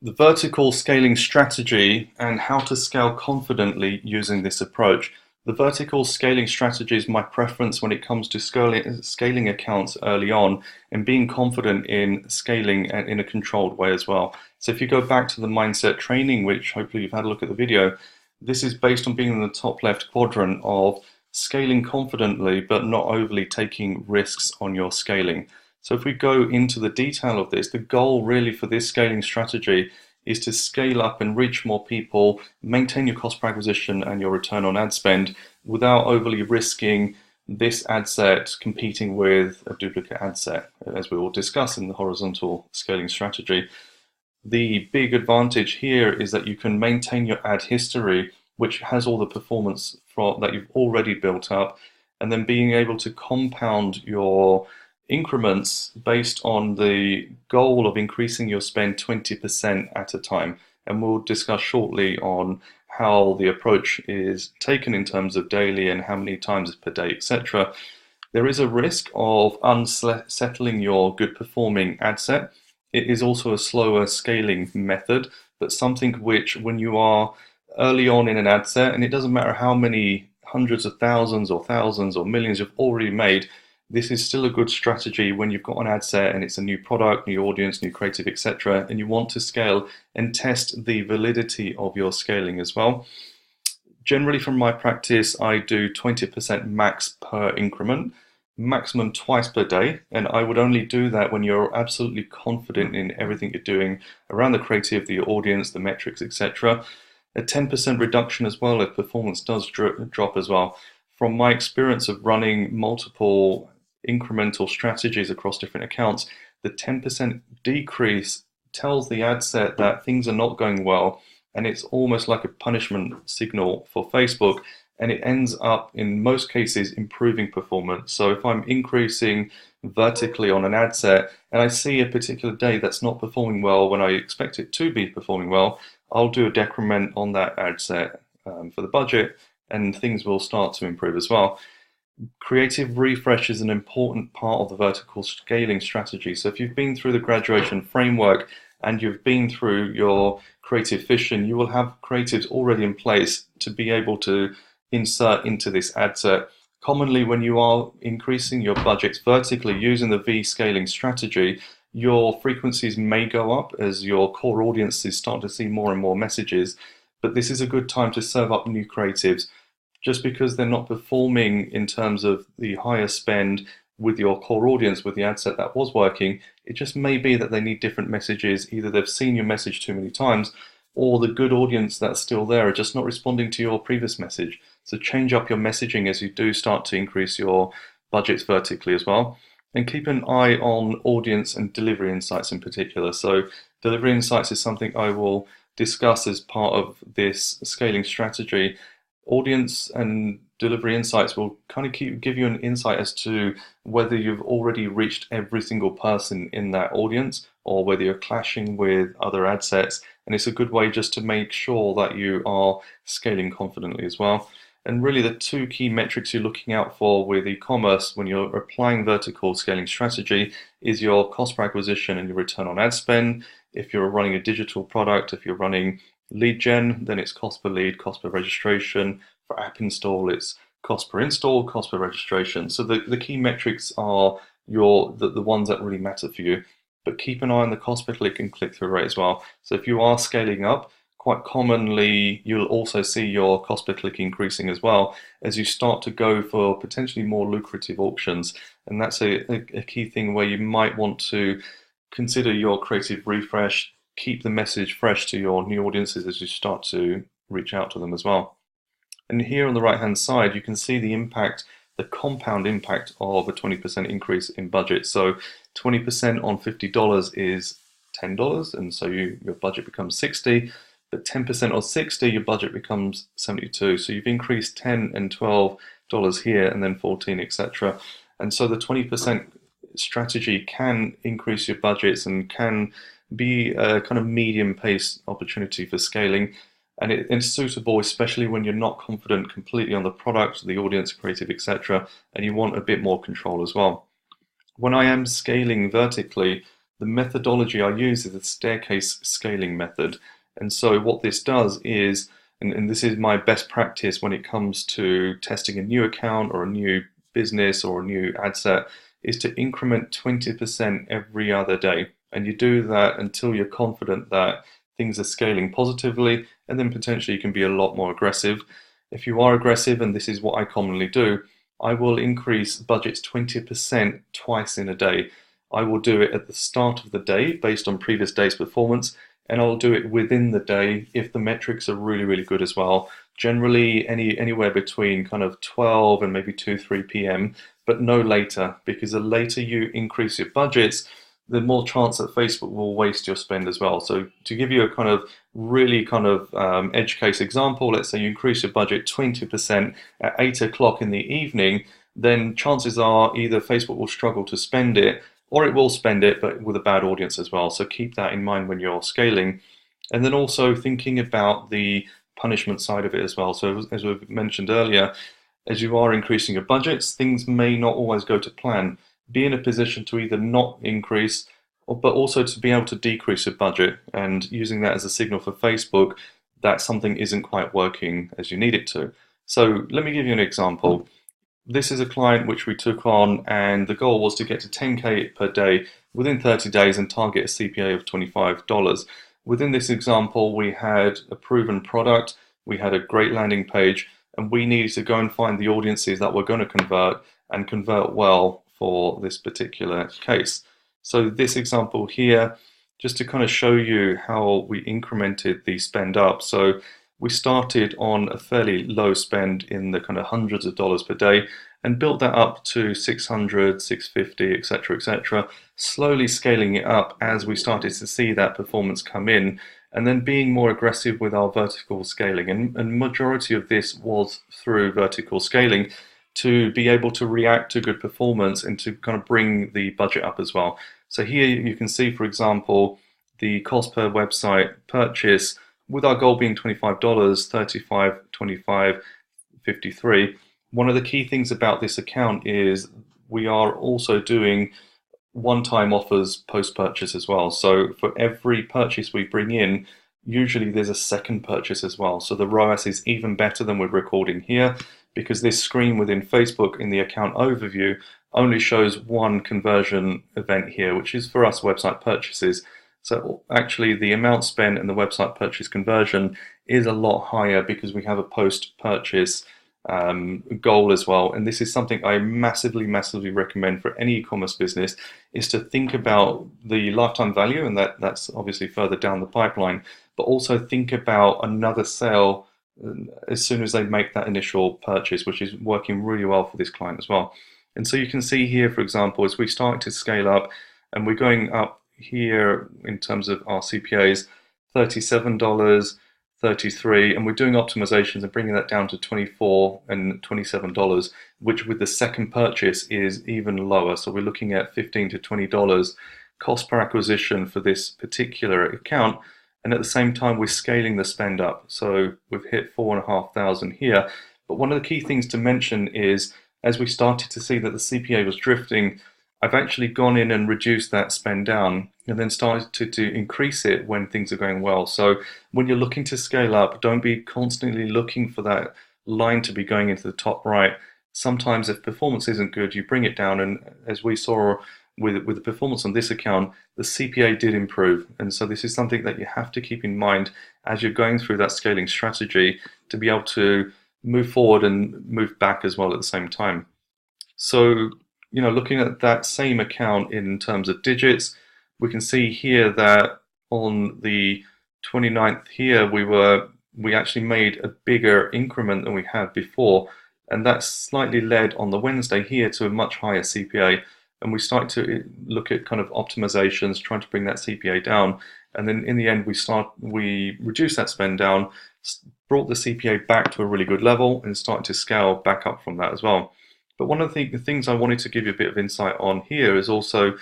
The vertical scaling strategy and how to scale confidently using this approach. The vertical scaling strategy is my preference when it comes to scaling accounts early on and being confident in scaling in a controlled way as well. So if you go back to the mindset training, which hopefully you've had a look at the video, this is based on being in the top left quadrant of scaling confidently but not overly taking risks on your scaling. So if we go into the detail of this, the goal really for this scaling strategy is to scale up and reach more people, maintain your cost per acquisition and your return on ad spend without overly risking this ad set competing with a duplicate ad set, as we will discuss in the horizontal scaling strategy. The big advantage here is that you can maintain your ad history, which has all the performance that you've already built up, and then being able to compound your increments based on the goal of increasing your spend 20% at a time. And we'll discuss shortly on how the approach is taken in terms of daily and how many times per day, etc. There is a risk of unsettling your good performing ad set. It is also a slower scaling method, but something which, when you are early on in an ad set, and it doesn't matter how many hundreds of thousands or millions you've already made, this is still a good strategy when you've got an ad set and it's a new product, new audience, new creative, etc. And you want to scale and test the validity of your scaling as well. Generally, from my practice, I do 20% max per increment, maximum twice per day, and I would only do that when you're absolutely confident in everything you're doing around the creative, the audience, the metrics, etc. A 10% reduction as well if performance does drop as well. From my experience of running multiple incremental strategies across different accounts, the 10% decrease tells the ad set that things are not going well, and it's almost like a punishment signal for Facebook, and it ends up in most cases improving performance. So if I'm increasing vertically on an ad set and I see a particular day that's not performing well when I expect it to be performing well, I'll do a decrement on that ad set for the budget, and things will start to improve as well. Creative refresh is an important part of the vertical scaling strategy. So if you've been through the graduation framework and you've been through your creative vision, you will have creatives already in place to be able to insert into this ad set. Commonly, when you are increasing your budgets vertically using the V scaling strategy, your frequencies may go up as your core audiences start to see more and more messages. But this is a good time to serve up new creatives. Just because they're not performing in terms of the higher spend with your core audience, with the ad set that was working, it just may be that they need different messages. Either they've seen your message too many times, or the good audience that's still there are just not responding to your previous message. So change up your messaging as you do start to increase your budgets vertically as well. And keep an eye on audience and delivery insights in particular. So delivery insights is something I will discuss as part of this scaling strategy. Audience and delivery insights will kind of give you an insight as to whether you've already reached every single person in that audience or whether you're clashing with other ad sets. And it's a good way just to make sure that you are scaling confidently as well. And really the two key metrics you're looking out for with e-commerce when you're applying vertical scaling strategy is your cost per acquisition and your return on ad spend. If you're running a digital product, if you're running lead gen, then it's cost per lead, cost per registration. For app install, it's cost per install, cost per registration. So the key metrics are the ones that really matter for you. But keep an eye on the cost per click and click-through rate as well. So if you are scaling up, quite commonly you'll also see your cost per click increasing as well as you start to go for potentially more lucrative auctions. And that's a key thing where you might want to consider your creative refresh, keep the message fresh to your new audiences as you start to reach out to them as well. And here on the right hand side, you can see the impact, the compound impact of a 20% increase in budget. So 20% on $50 is $10, and so your budget becomes 60, but 10% on 60, your budget becomes 72. So you've increased 10 and $12 here, and then 14, etc. And so the 20% strategy can increase your budgets and can be a kind of medium pace opportunity for scaling. And it's suitable, especially when you're not confident completely on the product, the audience, creative, etc., and you want a bit more control as well. When I am scaling vertically, The methodology I use is the staircase scaling method. And so what this does is, and this is my best practice when it comes to testing a new account or a new business or a new ad set, is to increment 20% every other day. And you do that until you're confident that things are scaling positively, and then potentially you can be a lot more aggressive. If you are aggressive, and this is what I commonly do, I will increase budgets 20% twice in a day. I will do it at the start of the day based on previous day's performance, and I'll do it within the day if the metrics are really, really good as well. Generally, anywhere between kind of 12 and maybe 2, 3 p.m., but no later, because the later you increase your budgets, the more chance that Facebook will waste your spend as well. So to give you a kind of really kind of edge case example, let's say you increase your budget 20% at 8 o'clock in the evening, then chances are either Facebook will struggle to spend it, or it will spend it, but with a bad audience as well. So keep that in mind when you're scaling. And then also thinking about the punishment side of it as well. So as we've mentioned earlier, as you are increasing your budgets, things may not always go to plan. Be in a position to either not increase, but also to be able to decrease your budget, and using that as a signal for Facebook that something isn't quite working as you need it to. So let me give you an example. This is a client which we took on, and the goal was to get to 10K per day within 30 days and target a CPA of $25. Within this example, we had a proven product, we had a great landing page, and we needed to go and find the audiences that were going to convert and convert well for this particular case. So this example here, just to kind of show you how we incremented the spend up. So we started on a fairly low spend in the kind of hundreds of dollars per day and built that up to 600, 650, etc., etc., slowly scaling it up as we started to see that performance come in, and then being more aggressive with our vertical scaling. And majority of this was through vertical scaling to be able to react to good performance and to kind of bring the budget up as well. So here you can see, for example, the cost per website purchase, with our goal being $25, $35, $25, $53. One of the key things about this account is we are also doing one-time offers post-purchase as well. So for every purchase we bring in, usually there's a second purchase as well. So the ROAS is even better than we're recording here, because this screen within Facebook in the account overview only shows one conversion event here, which is for us website purchases. So actually the amount spent and the website purchase conversion is a lot higher because we have a post-purchase goal as well. And this is something I massively recommend for any e-commerce business, is to think about the lifetime value, and that's obviously further down the pipeline, but also think about another sale as soon as they make that initial purchase, which is working really well for this client as well. And so you can see here, for example, as we start to scale up and we're going up here in terms of our CPAs, $37, $33, and we're doing optimizations and bringing that down to $24 and $27, which with the second purchase is even lower. So we're looking at $15 to $20 cost per acquisition for this particular account. And at the same time, we're scaling the spend up. So we've hit 4,500 here. But one of the key things to mention is, as we started to see that the CPA was drifting, I've actually gone in and reduced that spend down and then started to increase it when things are going well. So when you're looking to scale up, don't be constantly looking for that line to be going into the top right. Sometimes if performance isn't good, you bring it down. And as we saw with the performance on this account, the CPA did improve. And so this is something that you have to keep in mind as you're going through that scaling strategy, to be able to move forward and move back as well at the same time. So, you know, looking at that same account in terms of digits, we can see here that on the 29th here, we actually made a bigger increment than we had before. And that slightly led on the Wednesday here to a much higher CPA. And we start to look at kind of optimizations, trying to bring that CPA down. And then in the end, we reduced that spend down, brought the CPA back to a really good level, and started to scale back up from that as well. But one of the things I wanted to give you a bit of insight on here is also,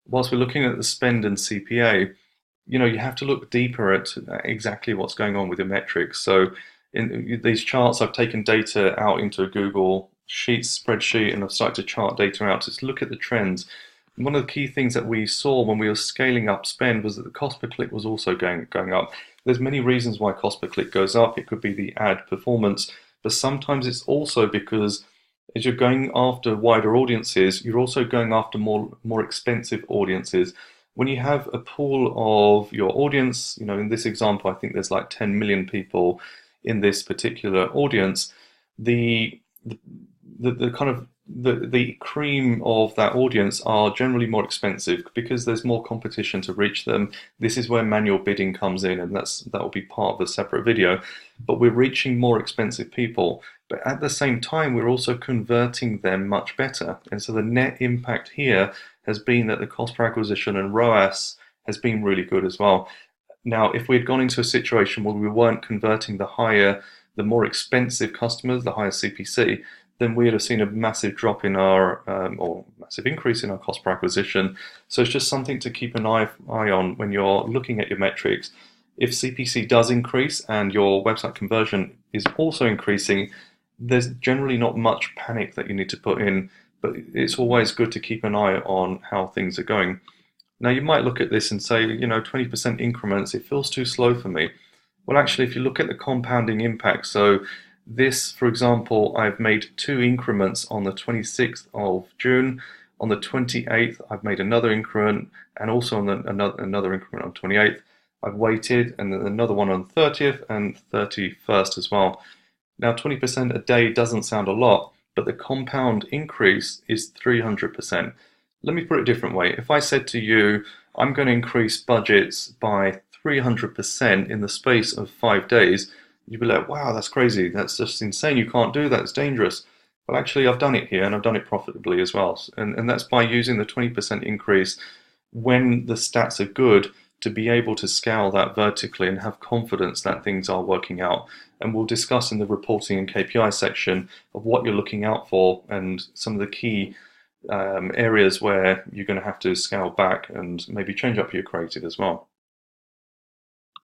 whilst we're looking at the spend and CPA, you know, you have to look deeper at exactly what's going on with your metrics. So in these charts, I've taken data out into a Google Sheets spreadsheet, and I've started to chart data out to look at the trends. one of the key things that we saw when we were scaling up spend was that the cost per click was also going up. There's many reasons why cost per click goes up. It could be the ad performance, but sometimes it's also because as you're going after wider audiences, you're also going after more expensive audiences. When you have a pool of your audience, in this example, I think there's like 10 million people in this particular audience. The kind of the cream of that audience are generally more expensive because there's more competition to reach them. This is where manual bidding comes in, and that will be part of a separate video. But we're reaching more expensive people, but at the same time we're also converting them much better. And so the net impact here has been that the cost per acquisition and ROAS has been really good as well. Now, if we had gone into a situation where we weren't converting the more expensive customers, the higher CPC, then we'd have seen a massive drop in our, or massive increase in our cost per acquisition. So it's just something to keep an eye on when you're looking at your metrics. If CPC does increase and your website conversion is also increasing, there's generally not much panic that you need to put in, but it's always good to keep an eye on how things are going. Now, you might look at this and say, 20% increments, it feels too slow for me. Well, actually, if you look at the compounding impact, so this, for example, I've made 2 increments on the 26th of June. On the 28th, I've made another increment, and also on another increment on 28th. I've waited, and then another one on 30th and 31st as well. Now, 20% a day doesn't sound a lot, but the compound increase is 300%. Let me put it a different way. If I said to you, I'm going to increase budgets by 300% in the space of 5 days, you'd be like, wow, that's crazy. That's just insane. You can't do that. It's dangerous. But actually, I've done it here, and I've done it profitably as well. And that's by using the 20% increase when the stats are good to be able to scale that vertically and have confidence that things are working out. And we'll discuss in the reporting and KPI section of what you're looking out for and some of the key areas where you're going to have to scale back and maybe change up your creative as well.